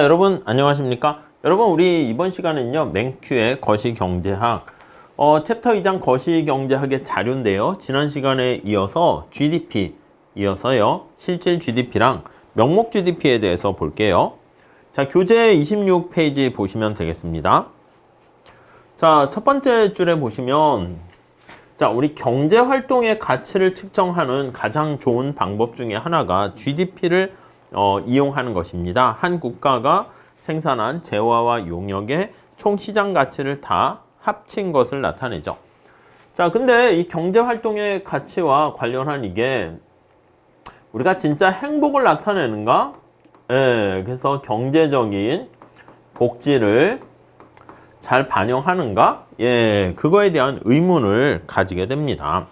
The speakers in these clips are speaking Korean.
여러분 안녕하십니까? 여러분 우리 이번 시간은요 맹큐의 거시경제학 챕터 2장 거시경제학의 자료인데요. 지난 시간에 이어서 GDP 이어서요 실질 GDP랑 명목 GDP에 대해서 볼게요. 자, 교재 26페이지 보시면 되겠습니다. 자, 첫 번째 줄에 보시면 자, 우리 경제활동의 가치를 측정하는 가장 좋은 방법 중에 하나가 GDP를 이용하는 것입니다. 한 국가가 생산한 재화와 용역의 총 시장 가치를 다 합친 것을 나타내죠. 자, 근데 이 경제활동의 가치와 관련한 이게 우리가 진짜 행복을 나타내는가? 예, 그래서 경제적인 복지를 잘 반영하는가? 예, 그거에 대한 의문을 가지게 됩니다.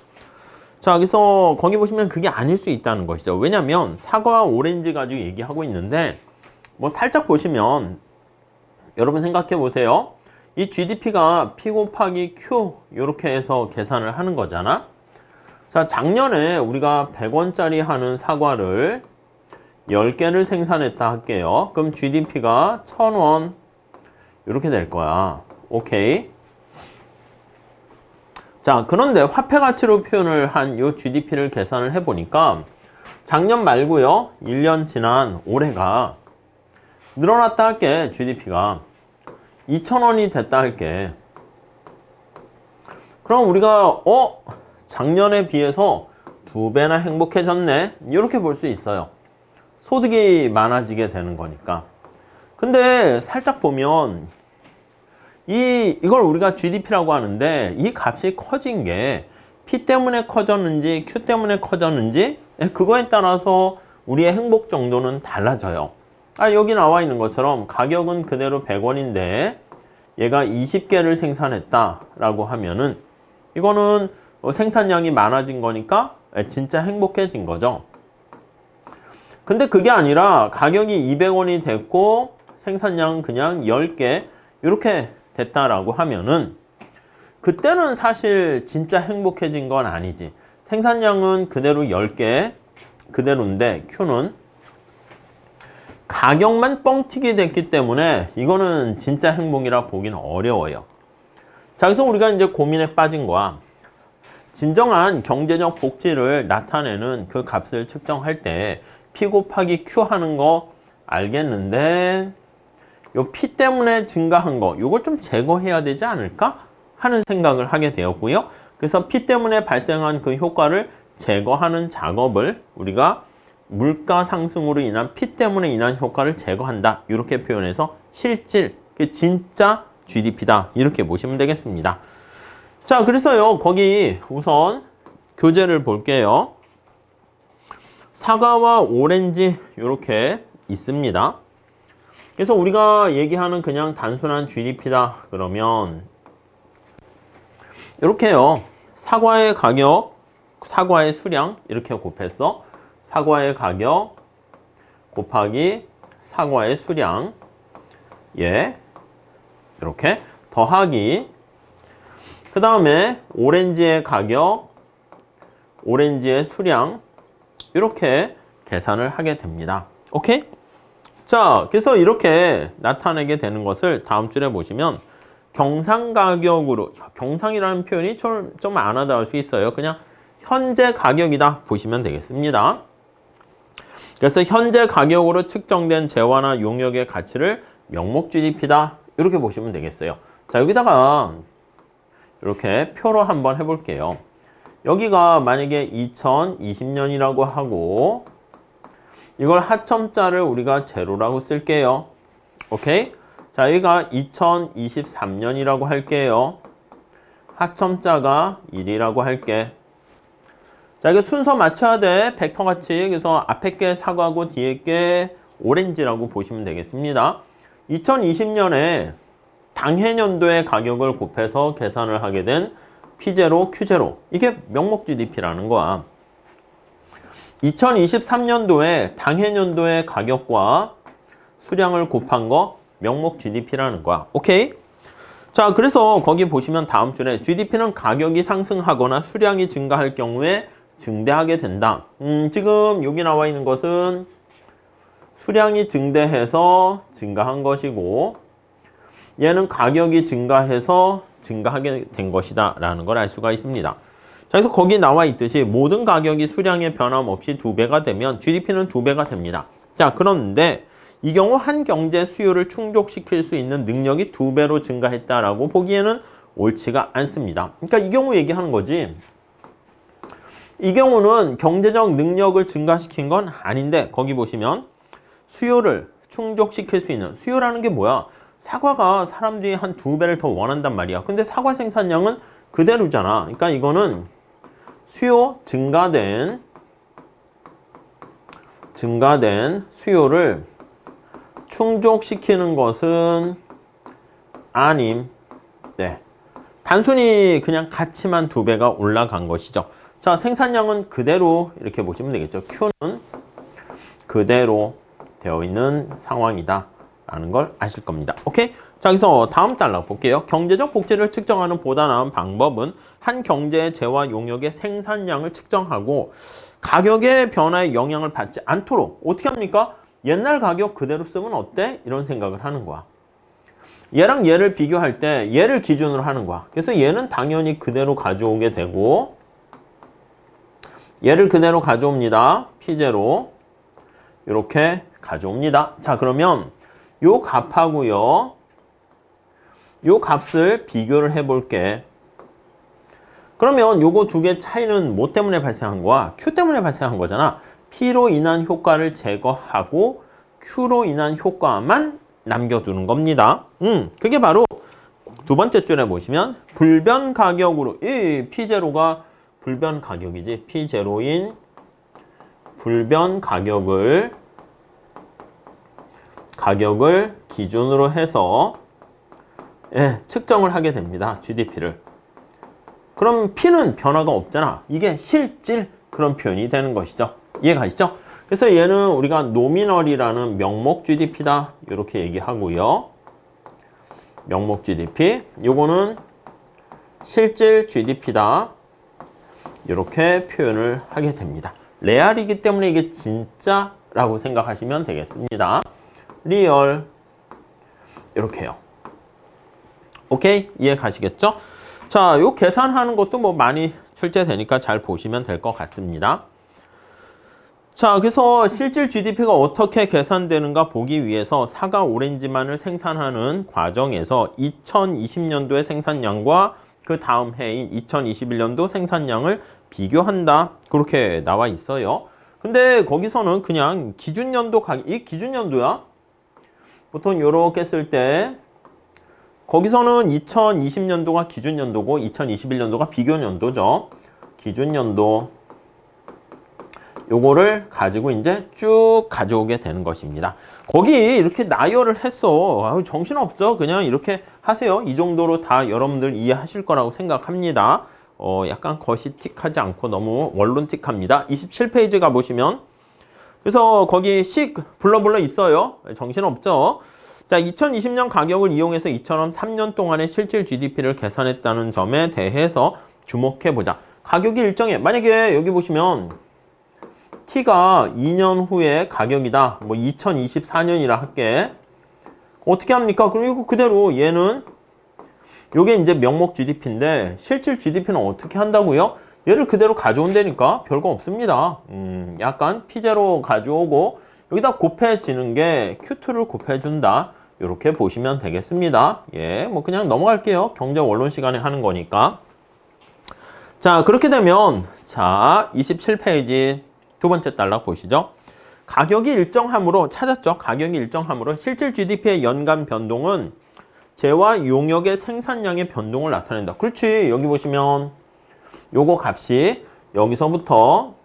자, 그래서 거기 보시면 그게 아닐 수 있다는 것이죠. 왜냐면 사과와 오렌지 가지고 얘기하고 있는데 뭐 살짝 보시면 여러분 생각해 보세요. 이 GDP가 P 곱하기 Q 이렇게 해서 계산을 하는 거잖아. 자, 작년에 우리가 100원짜리 하는 사과를 10개를 생산했다 할게요. 그럼 GDP가 1000원 이렇게 될 거야. 오케이. 자, 그런데 화폐 가치로 표현을 한 이 GDP를 계산을 해보니까 작년 말고요 1년 지난 올해가 늘어났다 할게. GDP가 2,000원이 됐다 할게. 그럼 우리가 작년에 비해서 2배나 행복해졌네 이렇게 볼 수 있어요. 소득이 많아지게 되는 거니까. 근데 살짝 보면 이걸 우리가 GDP라고 하는데 이 값이 커진 게 P 때문에 커졌는지 Q 때문에 커졌는지 그거에 따라서 우리의 행복 정도는 달라져요. 여기 나와 있는 것처럼 가격은 그대로 100원인데 얘가 20개를 생산했다 라고 하면은 이거는 생산량이 많아진 거니까 진짜 행복해진 거죠. 근데 그게 아니라 가격이 200원이 됐고 생산량은 그냥 10개 이렇게 됐다라고 하면은 그때는 사실 진짜 행복해진 건 아니지. 생산량은 그대로 10개 그대로인데 Q는 가격만 뻥튀기 됐기 때문에 이거는 진짜 행복이라 보기는 어려워요. 자, 그래서 우리가 이제 고민에 빠진 거야. 진정한 경제적 복지를 나타내는 그 값을 측정할 때 P 곱하기 Q 하는 거 알겠는데 요 P 때문에 증가한 거 요걸 좀 제거해야 되지 않을까 하는 생각을 하게 되었고요. 그래서 P 때문에 발생한 그 효과를 제거하는 작업을 우리가 물가 상승으로 인한 P 때문에 인한 효과를 제거한다 이렇게 표현해서 실질 진짜 GDP다 이렇게 보시면 되겠습니다. 자, 그래서요 거기 우선 교재를 볼게요. 사과와 오렌지 이렇게 있습니다. 그래서 우리가 얘기하는 그냥 단순한 GDP다 그러면 이렇게요. 사과의 가격, 사과의 수량 이렇게 곱했어. 사과의 가격 곱하기 사과의 수량 이렇게 더하기 그 다음에 오렌지의 가격, 오렌지의 수량 이렇게 계산을 하게 됩니다. 오케이? 자, 그래서 이렇게 나타내게 되는 것을 다음 줄에 보시면 경상가격으로, 경상이라는 표현이 좀 안 와닿을 수 있어요. 그냥 현재 가격이다 보시면 되겠습니다. 그래서 현재 가격으로 측정된 재화나 용역의 가치를 명목 GDP다 이렇게 보시면 되겠어요. 자, 여기다가 이렇게 표로 한번 해볼게요. 여기가 만약에 2020년이라고 하고 이걸 하첨자를 우리가 제로라고 쓸게요. 오케이? 자, 여기가 2023년이라고 할게요. 하첨자가 1이라고 할게. 자, 이게 순서 맞춰야 돼. 벡터 같이. 그래서 앞에 게 사과고 뒤에 게 오렌지라고 보시면 되겠습니다. 2020년에 당해년도의 가격을 곱해서 계산을 하게 된 P0, Q0. 이게 명목 GDP라는 거야. 2023년도에 당해년도의 가격과 수량을 곱한 거 명목 GDP라는 거야. 오케이? 자, 그래서 거기 보시면 다음 줄에 GDP는 가격이 상승하거나 수량이 증가할 경우에 증대하게 된다. 지금 여기 나와 있는 것은 수량이 증대해서 증가한 것이고 얘는 가격이 증가해서 증가하게 된 것이다 라는 걸 알 수가 있습니다. 자, 그래서 거기 나와 있듯이 모든 가격이 수량의 변함없이 2배가 되면 GDP는 2배가 됩니다. 자, 그런데 이 경우 한 경제 수요를 충족시킬 수 있는 능력이 2배로 증가했다라고 보기에는 옳지가 않습니다. 그러니까 이 경우 얘기하는 거지. 이 경우는 경제적 능력을 증가시킨 건 아닌데 거기 보시면 수요를 충족시킬 수 있는 수요라는 게 뭐야? 사과가 사람들이 한 2배를 더 원한단 말이야. 근데 사과 생산량은 그대로잖아. 그러니까 이거는 수요 증가된 수요를 충족시키는 것은 아님. 네. 단순히 그냥 가치만 2배가 올라간 것이죠. 자, 생산량은 그대로 이렇게 보시면 되겠죠. Q는 그대로 되어 있는 상황이다 라는 걸 아실 겁니다. 오케이? 자, 그래서 다음 단락 볼게요. 경제적 복지를 측정하는 보다 나은 방법은 한 경제의 재화 용역의 생산량을 측정하고 가격의 변화에 영향을 받지 않도록 어떻게 합니까? 옛날 가격 그대로 쓰면 어때? 이런 생각을 하는 거야. 얘랑 얘를 비교할 때 얘를 기준으로 하는 거야. 그래서 얘는 당연히 그대로 가져오게 되고 얘를 그대로 가져옵니다. P0 이렇게 가져옵니다. 자, 그러면 요 값하고요 요 값을 비교를 해볼게. 그러면 요거 두 개 차이는 뭐 때문에 발생한 거야? Q 때문에 발생한 거잖아. P로 인한 효과를 제거하고 Q로 인한 효과만 남겨두는 겁니다. 그게 바로 두 번째 줄에 보시면 불변 가격으로 이 P0가 불변 가격이지. P0인 불변 가격을 기준으로 해서 측정을 하게 됩니다. GDP를. 그럼 P는 변화가 없잖아. 이게 실질 그런 표현이 되는 것이죠. 이해가시죠? 그래서 얘는 우리가 노미널이라는 명목 GDP다. 이렇게 얘기하고요. 명목 GDP. 요거는 실질 GDP다. 이렇게 표현을 하게 됩니다. 레알이기 때문에 이게 진짜라고 생각하시면 되겠습니다. 리얼. 이렇게요. 오케이? 이해 가시겠죠? 자, 요 계산하는 것도 뭐 많이 출제되니까 잘 보시면 될 것 같습니다. 자, 그래서 실질 GDP가 어떻게 계산되는가 보기 위해서 사과 오렌지만을 생산하는 과정에서 2020년도의 생산량과 그 다음 해인 2021년도 생산량을 비교한다. 그렇게 나와 있어요. 근데 거기서는 그냥 기준연도 이 기준연도야. 보통 요렇게 쓸 때 거기서는 2020년도가 기준연도고 2021년도가 비교연도죠. 기준연도 요거를 가지고 이제 쭉 가져오게 되는 것입니다. 거기 이렇게 나열을 했어. 정신없죠? 그냥 이렇게 하세요. 이 정도로 다 여러분들 이해하실 거라고 생각합니다. 약간 거시틱하지 않고 너무 원론틱합니다. 27페이지 가보시면 그래서 거기 식 불러 있어요. 정신없죠? 자, 2020년 가격을 이용해서 이처럼 3년 동안의 실질 GDP를 계산했다는 점에 대해서 주목해보자. 가격이 일정해. 만약에 여기 보시면 T가 2년 후에 가격이다. 뭐 2024년이라 할게. 어떻게 합니까? 그럼 이거 그대로 얘는 요게 이제 명목 GDP인데 실질 GDP는 어떻게 한다고요? 얘를 그대로 가져온다니까 별거 없습니다. 약간 P0 가져오고 여기다 곱해지는 게 Q2를 곱해준다. 이렇게 보시면 되겠습니다. 예, 뭐 그냥 넘어갈게요. 경제 원론 시간에 하는 거니까. 자, 그렇게 되면 자, 27페이지 두 번째 단락 보시죠. 가격이 일정함으로 찾았죠. 가격이 일정함으로 실질 GDP의 연간 변동은 재화 용역의 생산량의 변동을 나타낸다. 그렇지. 여기 보시면 요거 값이 여기서부터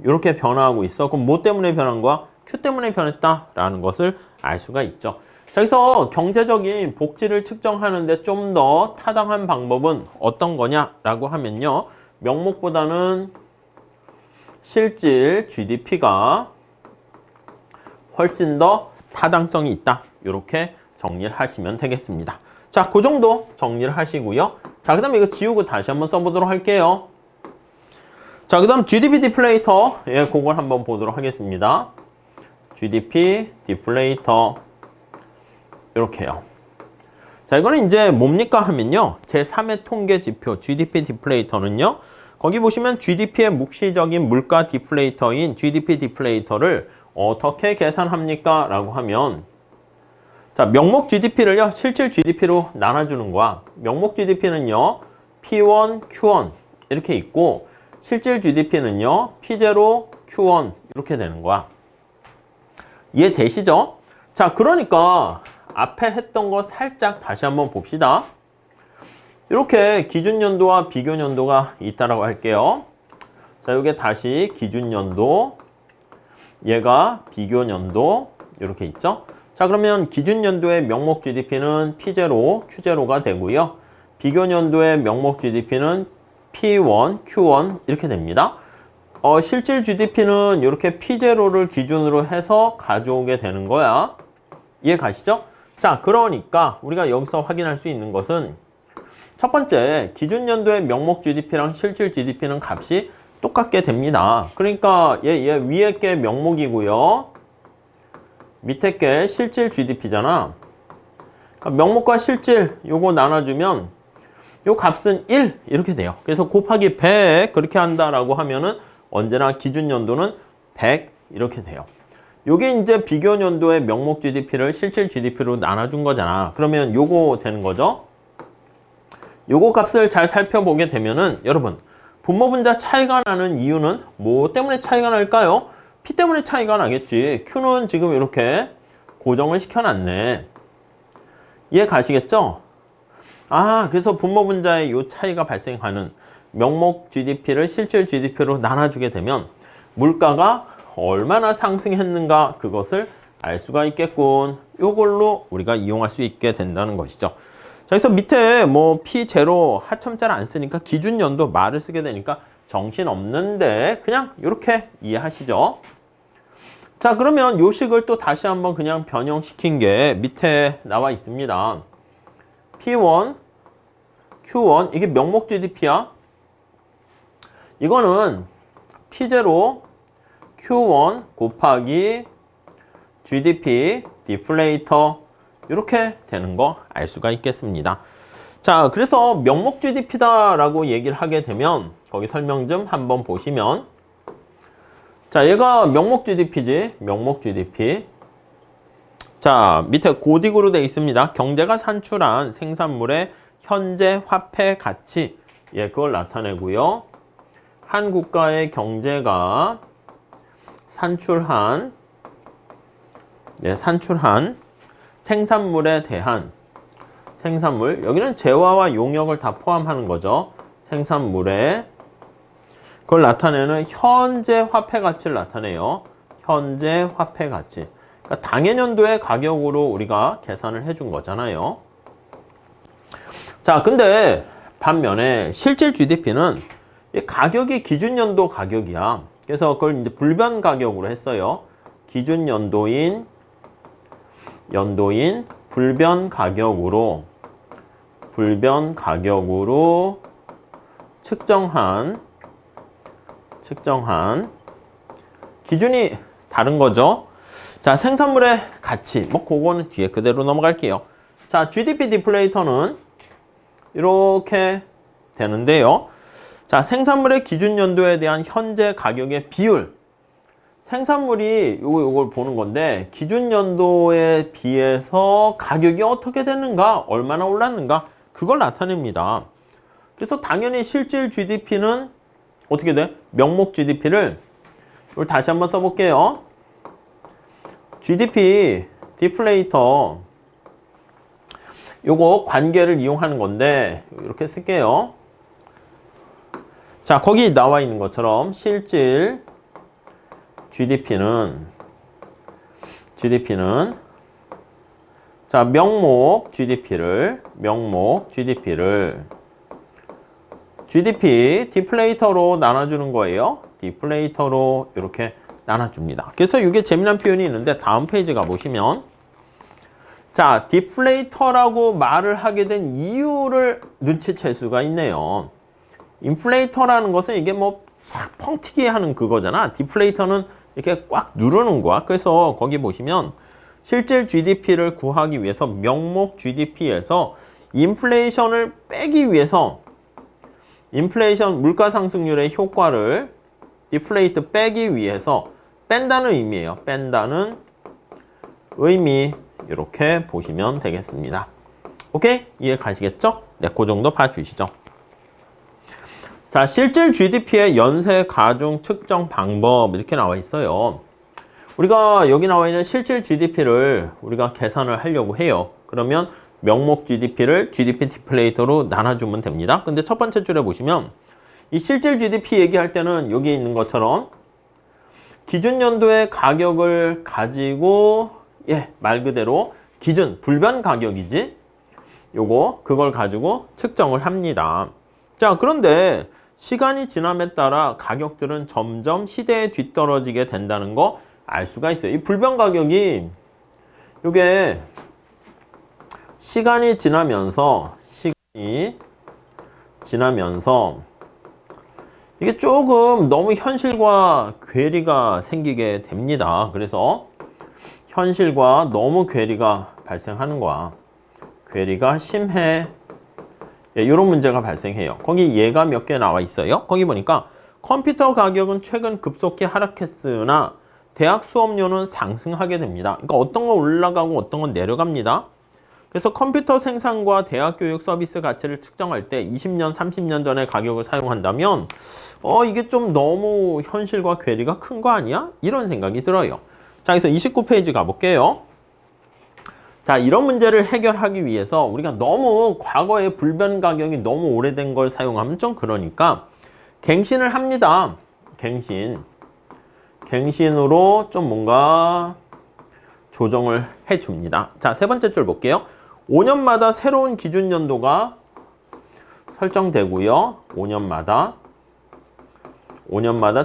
이렇게 변화하고 있어. 그럼 뭐 때문에 변한 거야? Q 때문에 변했다라는 것을 알 수가 있죠. 자, 그래서 경제적인 복지를 측정하는데 좀 더 타당한 방법은 어떤 거냐라고 하면요. 명목보다는 실질 GDP가 훨씬 더 타당성이 있다. 이렇게 정리를 하시면 되겠습니다. 자, 그 정도 정리를 하시고요. 자, 그 다음에 이거 지우고 다시 한번 써보도록 할게요. 자, 그 다음 GDP 디플레이터. 예, 그걸 한번 보도록 하겠습니다. GDP 디플레이터 이렇게요. 자, 이거는 이제 뭡니까 하면요. 제3의 통계 지표 GDP 디플레이터는요. 거기 보시면 GDP의 묵시적인 물가 디플레이터인 GDP 디플레이터를 어떻게 계산합니까? 라고 하면 자, 명목 GDP를요. 실질 GDP로 나눠주는 거야. 명목 GDP는요. P1, Q1 이렇게 있고 실질 GDP는요. P0, Q1 이렇게 되는 거야. 이해되시죠? 자, 그러니까 앞에 했던 거 살짝 다시 한번 봅시다. 이렇게 기준연도와 비교연도가 있다라고 할게요. 자, 이게 다시 기준연도, 얘가 비교연도 이렇게 있죠. 자, 그러면 기준연도의 명목 GDP는 P0, Q0가 되고요. 비교연도의 명목 GDP는 P1, Q1 이렇게 됩니다. 실질 GDP는 이렇게 P0를 기준으로 해서 가져오게 되는 거야. 이해 가시죠? 자, 그러니까 우리가 여기서 확인할 수 있는 것은 첫 번째, 기준연도의 명목 GDP랑 실질 GDP는 값이 똑같게 됩니다. 그러니까 얘 위에 게 명목이고요. 밑에 게 실질 GDP잖아. 그러니까 명목과 실질 요거 나눠주면 요 값은 1 이렇게 돼요. 그래서 곱하기 100 그렇게 한다라고 하면은 언제나 기준연도는 100 이렇게 돼요. 요게 이제 비교연도의 명목 GDP를 실질 GDP로 나눠준 거잖아. 그러면 요거 되는 거죠. 요거 값을 잘 살펴보게 되면은 여러분 분모분자 차이가 나는 이유는 뭐 때문에 차이가 날까요? P 때문에 차이가 나겠지. Q는 지금 이렇게 고정을 시켜놨네. 이해 가시겠죠? 아, 그래서 분모분자의 요 차이가 발생하는 명목 GDP를 실질 GDP로 나눠주게 되면 물가가 얼마나 상승했는가 그것을 알 수가 있겠군. 요걸로 우리가 이용할 수 있게 된다는 것이죠. 자, 그래서 밑에 뭐 P0 하첨자를 안 쓰니까 기준연도 말을 쓰게 되니까 정신 없는데 그냥 이렇게 이해하시죠. 자, 그러면 요 식을 또 다시 한번 그냥 변형시킨 게 밑에 나와 있습니다. P1, Q1 이게 명목 GDP야. 이거는 P0, Q1 곱하기 GDP 디플레이터 이렇게 되는 거 알 수가 있겠습니다. 자, 그래서 명목 GDP다라고 얘기를 하게 되면 거기 설명 좀 한번 보시면 자, 얘가 명목 GDP지. 명목 GDP. 자, 밑에 고딕으로 되어 있습니다. 경제가 산출한 생산물의 현재 화폐 가치. 예, 그걸 나타내고요. 한 국가의 경제가 산출한 생산물에 대한 생산물, 여기는 재화와 용역을 다 포함하는 거죠. 생산물에 그걸 나타내는 현재 화폐 가치를 나타내요. 현재 화폐 가치. 그러니까 당해년도의 가격으로 우리가 계산을 해준 거잖아요. 자, 근데 반면에 실질 GDP는 이 가격이 기준연도 가격이야. 그래서 그걸 이제 불변 가격으로 했어요. 기준연도인 불변 가격으로 측정한 기준이 다른 거죠. 자, 생산물의 가치. 뭐 그거는 뒤에 그대로 넘어갈게요. 자, GDP 디플레이터는 이렇게 되는데요. 자, 생산물의 기준 연도에 대한 현재 가격의 비율. 생산물이 요걸 보는 건데 기준 연도에 비해서 가격이 어떻게 됐는가, 얼마나 올랐는가 그걸 나타냅니다. 그래서 당연히 실질 GDP는 어떻게 돼? 명목 GDP를 이걸 다시 한번 써볼게요. GDP 디플레이터 요거 관계를 이용하는 건데 이렇게 쓸게요. 자, 거기 나와 있는 것처럼 실질 GDP는 자, 명목 GDP GDP 디플레이터로 나눠주는 거예요. 디플레이터로 이렇게 나눠줍니다. 그래서 이게 재미난 표현이 있는데 다음 페이지 가보시면 자, 디플레이터라고 말을 하게 된 이유를 눈치챌 수가 있네요. 인플레이터라는 것은 이게 뭐 싹 펑튀기 하는 그거잖아. 디플레이터는 이렇게 꽉 누르는 거야. 그래서 거기 보시면 실질 GDP를 구하기 위해서 명목 GDP에서 인플레이션을 빼기 위해서 인플레이션 물가 상승률의 효과를 디플레이트 빼기 위해서 뺀다는 의미예요. 뺀다는 의미 이렇게 보시면 되겠습니다. 오케이? 이해 가시겠죠? 네, 그 정도 봐주시죠. 자, 실질 GDP의 연쇄 가중 측정 방법 이렇게 나와 있어요. 우리가 여기 나와 있는 실질 GDP를 우리가 계산을 하려고 해요. 그러면 명목 GDP를 GDP 디플레이터로 나눠주면 됩니다. 근데 첫 번째 줄에 보시면 이 실질 GDP 얘기할 때는 여기 있는 것처럼 기준 연도의 가격을 가지고 말 그대로 기준 불변 가격이지 그걸 가지고 측정을 합니다. 자, 그런데 시간이 지남에 따라 가격들은 점점 시대에 뒤떨어지게 된다는 거 알 수가 있어요. 이 불변 가격이 이게 시간이 지나면서 이게 조금 너무 현실과 괴리가 생기게 됩니다. 그래서 현실과 너무 괴리가 발생하는 거야. 괴리가 심해. 이런 문제가 발생해요. 거기 예가 몇 개 나와 있어요. 거기 보니까 컴퓨터 가격은 최근 급속히 하락했으나 대학 수업료는 상승하게 됩니다. 그러니까 어떤 건 올라가고 어떤 건 내려갑니다. 그래서 컴퓨터 생산과 대학 교육 서비스 가치를 측정할 때 20년, 30년 전의 가격을 사용한다면 이게 좀 너무 현실과 괴리가 큰 거 아니야? 이런 생각이 들어요. 자, 그래서 29페이지 가볼게요. 자, 이런 문제를 해결하기 위해서 우리가 너무 과거의 불변 가격이 너무 오래된 걸 사용하면 좀 그러니까 갱신을 합니다. 갱신으로 좀 뭔가 조정을 해줍니다. 자, 세 번째 줄 볼게요. 5년마다 새로운 기준 연도가 설정되고요. 5년마다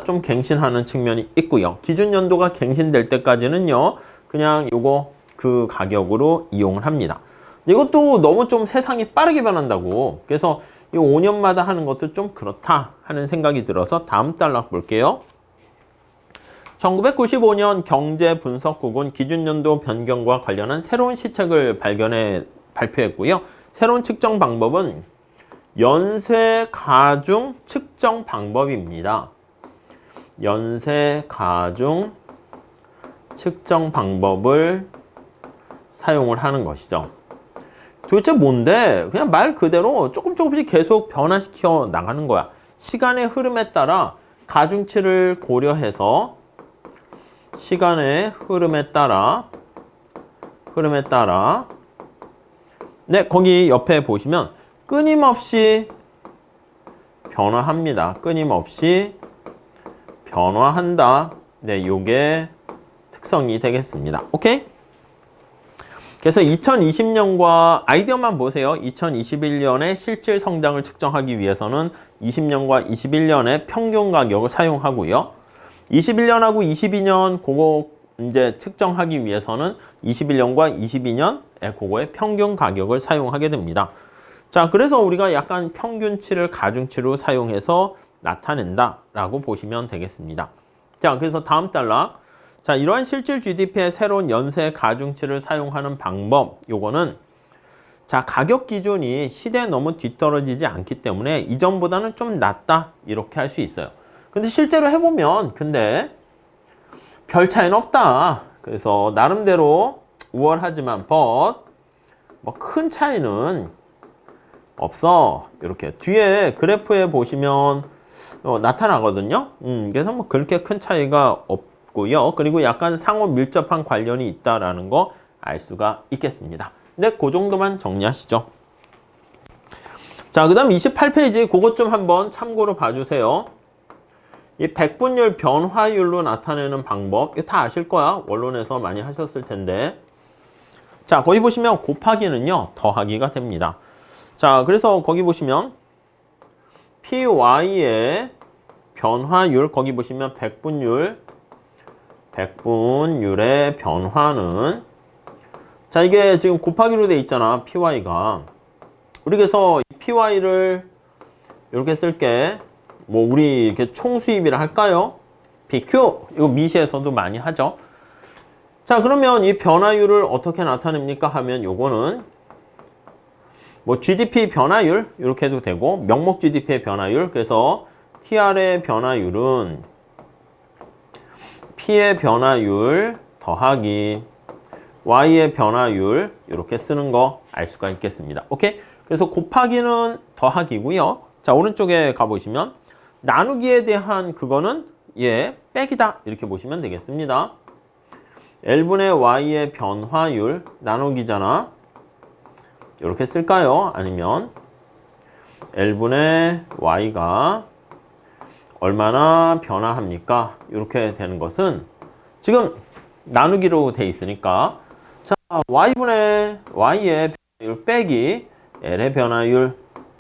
좀 갱신하는 측면이 있고요. 기준 연도가 갱신될 때까지는요. 그냥 그 가격으로 이용을 합니다. 이것도 너무 좀 세상이 빠르게 변한다고. 그래서 이 5년마다 하는 것도 좀 그렇다 하는 생각이 들어서 다음 단락 볼게요. 1995년 경제분석국은 기준연도 변경과 관련한 새로운 시책을 발표했고요. 새로운 측정 방법은 연쇄 가중 측정 방법입니다. 연쇄 가중 측정 방법을 사용을 하는 것이죠. 도대체 뭔데? 그냥 말 그대로 조금씩 계속 변화시켜 나가는 거야. 시간의 흐름에 따라 가중치를 고려해서 시간의 흐름에 따라 네, 거기 옆에 보시면 끊임없이 변화합니다. 끊임없이 변화한다. 네, 요게 특성이 되겠습니다. 오케이? 그래서 2020년과 아이디어만 보세요. 2021년의 실질 성장을 측정하기 위해서는 20년과 21년의 평균 가격을 사용하고요. 21년하고 22년 그거 이제 측정하기 위해서는 21년과 22년 그거의 평균 가격을 사용하게 됩니다. 자, 그래서 우리가 약간 평균치를 가중치로 사용해서 나타낸다라고 보시면 되겠습니다. 자, 그래서 다음 단락. 자, 이러한 실질 GDP의 새로운 연쇄 가중치를 사용하는 방법, 요거는 자, 가격 기준이 시대에 너무 뒤떨어지지 않기 때문에 이전보다는 좀 낫다 이렇게 할 수 있어요. 근데 실제로 해보면 근데 별 차이는 없다. 그래서 나름대로 우월하지만 뭐 큰 차이는 없어. 이렇게 뒤에 그래프에 보시면 나타나거든요. 그래서 뭐 그렇게 큰 차이가 없고요. 그리고 약간 상호 밀접한 관련이 있다라는 거 알 수가 있겠습니다. 네, 그 정도만 정리하시죠. 자, 그 다음 28페이지 그것 좀 한번 참고로 봐주세요. 이 백분율 변화율로 나타내는 방법, 이거 다 아실 거야. 원론에서 많이 하셨을 텐데. 자, 거기 보시면 곱하기는요, 더하기가 됩니다. 자, 그래서 거기 보시면 PY의 변화율, 거기 보시면 백분율의 변화는 자, 이게 지금 곱하기로 돼 있잖아, PY가. 우리 그래서 PY를 이렇게 쓸게. 뭐 우리 이렇게 총 수입이라 할까요? PQ. 이거 미시에서도 많이 하죠. 자, 그러면 이 변화율을 어떻게 나타냅니까 하면 요거는 뭐 GDP 변화율 이렇게 해도 되고 명목 GDP의 변화율. 그래서 TR의 변화율은 P의 변화율 더하기 Y의 변화율 이렇게 쓰는 거 알 수가 있겠습니다. 오케이? 그래서 곱하기는 더하기고요. 자, 오른쪽에 가보시면 나누기에 대한 그거는 빼기다 이렇게 보시면 되겠습니다. L분의 Y의 변화율 나누기잖아. 이렇게 쓸까요? 아니면 L분의 Y가 얼마나 변화합니까? 이렇게 되는 것은 지금 나누기로 돼 있으니까 자, Y분의 Y의 변화율 빼기 L의 변화율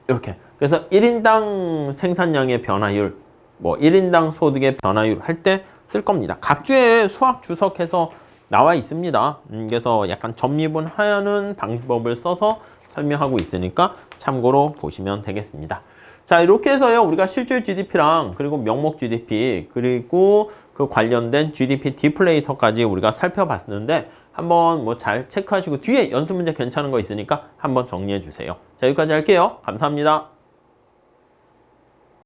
이렇게. 그래서 1인당 생산량의 변화율, 뭐 1인당 소득의 변화율 할 때 쓸 겁니다. 각주에 수학 주석해서 나와 있습니다. 그래서 약간 점미분하는 방법을 써서 설명하고 있으니까 참고로 보시면 되겠습니다. 자, 이렇게 해서요, 우리가 실질 GDP랑 그리고 명목 GDP 그리고 그 관련된 GDP 디플레이터까지 우리가 살펴봤는데 한번 뭐 잘 체크하시고 뒤에 연습 문제 괜찮은 거 있으니까 한번 정리해 주세요. 자, 여기까지 할게요. 감사합니다.